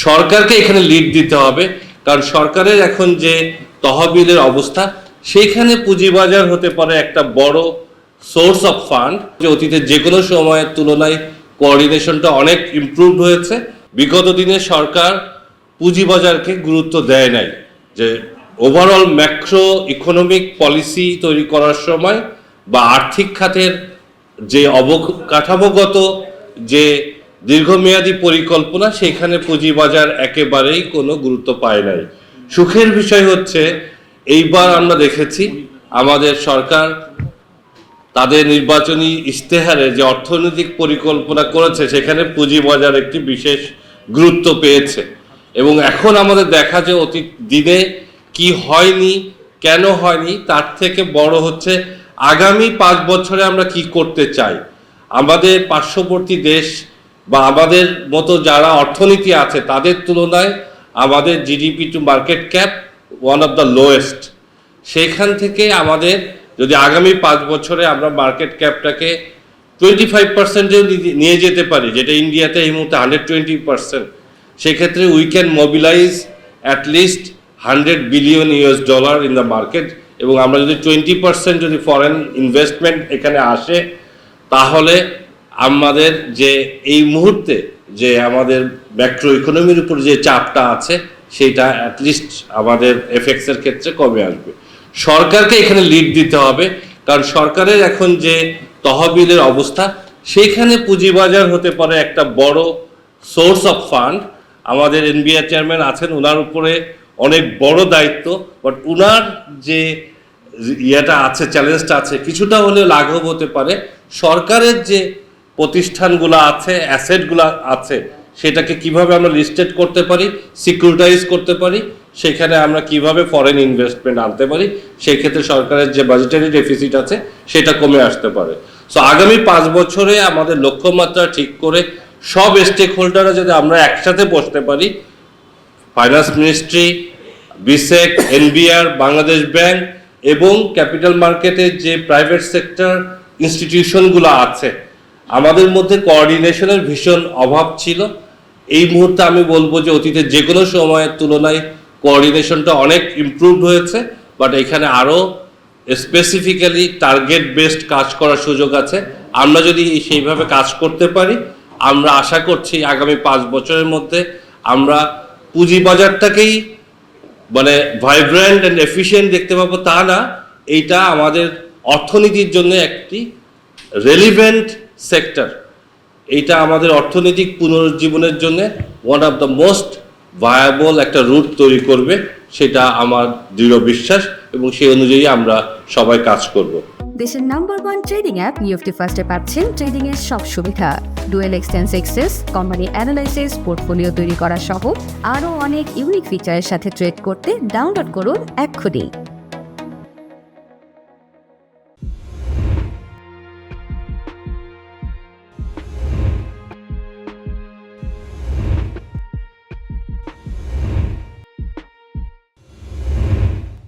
সরকারকে এখানে লিড দিতে হবে, কারণ সরকারের এখন যে তহবিলের অবস্থা, সেইখানে পুঁজিবাজার হতে পারে একটা বড় সোর্স অফ ফান্ড। যে অতীতে যে কোনো সময়ের তুলনায় কোঅর্ডিনেশনটা অনেক ইমপ্রুভ হয়েছে। বিগত দিনে সরকার পুঁজিবাজারকে গুরুত্ব দেয় নাই, যে ওভারঅল ম্যাক্রো ইকোনমিক পলিসি তৈরি করার সময় বা আর্থিক খাতের যে অবকাঠামোগত যে দীর্ঘমেয়াদী পরিকল্পনা, সেখানে পুঁজিবাজার একেবারেই কোনো গুরুত্ব পায় নাই। সুখের বিষয় হচ্ছে এইবার আমরা দেখেছি আমাদের সরকার তাদের নির্বাচনী ইশতেহারে যে অর্থনৈতিক পরিকল্পনা করেছে, সেখানে পুঁজিবাজার একটি বিশেষ গুরুত্ব পেয়েছে। এবং এখন আমাদের দেখা যে অতীত দিনে কি হয়নি, কেন হয়নি, তার থেকে বড় হচ্ছে আগামী 5 বছরে আমরা কি করতে চাই। আমাদের পার্শ্ববর্তী দেশ বা আমাদের মতো যারা অর্থনীতি আছে তাদের তুলনায় আমাদের GDP to market cap one of the lowest. সেইখান থেকে আমাদের যদি আগামী 5 বছরে আমরা মার্কেট ক্যাপটাকে 25%-এও নিয়ে যেতে পারি, যেটা ইন্ডিয়াতে এই মুহূর্তে 120%, সেক্ষেত্রে we can mobilise at least $100 billion in the market. এবং আমরা যদি 20% যদি ফরেন ইনভেস্টমেন্ট এখানে আসে, তাহলে আমাদের যে এই মুহূর্তে যে আমাদের ম্যাক্রো ইকোনমির উপর যে চাপটা আছে, সেটা অ্যাটলিস্ট আমাদের এফএক্সের ক্ষেত্রে কমে আসবে। সরকারকে এখানে লিড দিতে হবে, কারণ সরকারের এখন যে তহবিলের অবস্থা, সেইখানে পুঁজিবাজার হতে পারে একটা বড় সোর্স অফ ফান্ড। আমাদের এনবিআর চেয়ারম্যান আছেন, ওনার উপরে অনেক বড় দায়িত্ব, বাট ওনার যে ইয়েটা আছে, চ্যালেঞ্জটা আছে, কিছুটা হলেও লাঘব হতে পারে। সরকারের যে প্রতিষ্ঠানগুলো আছে, অ্যাসেটগুলো আছে, সেটাকে কিভাবে আমরা লিস্টেড করতে পারি, সিকিউরিটাইজ করতে পারি, সেখানে আমরা কিভাবে ফরেন ইনভেস্টমেন্ট আনতে পারি, সেই ক্ষেত্রে সরকারের যে বাজেটারি ডেফিসিট আছে সেটা কমে আসতে পারে। সো আগামী 5 বছরে আমাদের লক্ষ্যমাত্রা ঠিক করে সব স্টেক হোল্ডাররা যদি আমরা একসাথে বসতে পারি, finance ministry, বিসেক, NBR, Bangladesh bank এবং ক্যাপিটাল মার্কেটের যে প্রাইভেট সেক্টর ইনস্টিটিউশনগুলো আছে, আমাদের মধ্যে কোঅর্ডিনেশনের ভীষণ অভাব ছিল। এই মুহূর্তে আমি বলবো যে অতীতে যে কোনো সময়ের তুলনায় কোঅর্ডিনেশনটা অনেক ইমপ্রুভ হয়েছে, বাট এখানে আরও স্পেসিফিক্যালি টার্গেট বেসড কাজ করার সুযোগ আছে। আমরা যদি সেইভাবে কাজ করতে পারি, আমরা আশা করছি আগামী 5 বছরের মধ্যে আমরা পুঁজিবাজারটাকেই মানে ভাইব্রেন্ট অ্যান্ড এফিশিয়েন্ট দেখতে পাবো। তা না, এইটা আমাদের অর্থনীতির জন্য একটি রেলিভেন্ট সেক্টর। এইটা আমাদের অর্থনৈতিক পুনরুজ্জীবনের জন্য one of the most viable একটা রুট তৈরি করবে, সেটা আমার দৃঢ় বিশ্বাস, এবং সেই অনুযায়ী আমরা সবাই কাজ করব। দেশের নাম্বার 1 ট্রেডিং অ্যাপ নিফটি ফার্স্টে পাচ্ছেন ট্রেডিং এর সব সুবিধা, dual exchange access, company analysis, portfolio তৈরি করা সহ আরও অনেক ইউনিক ফিচারের সাথে ট্রেড করতে ডাউনলোড করুন এক্ষুনি।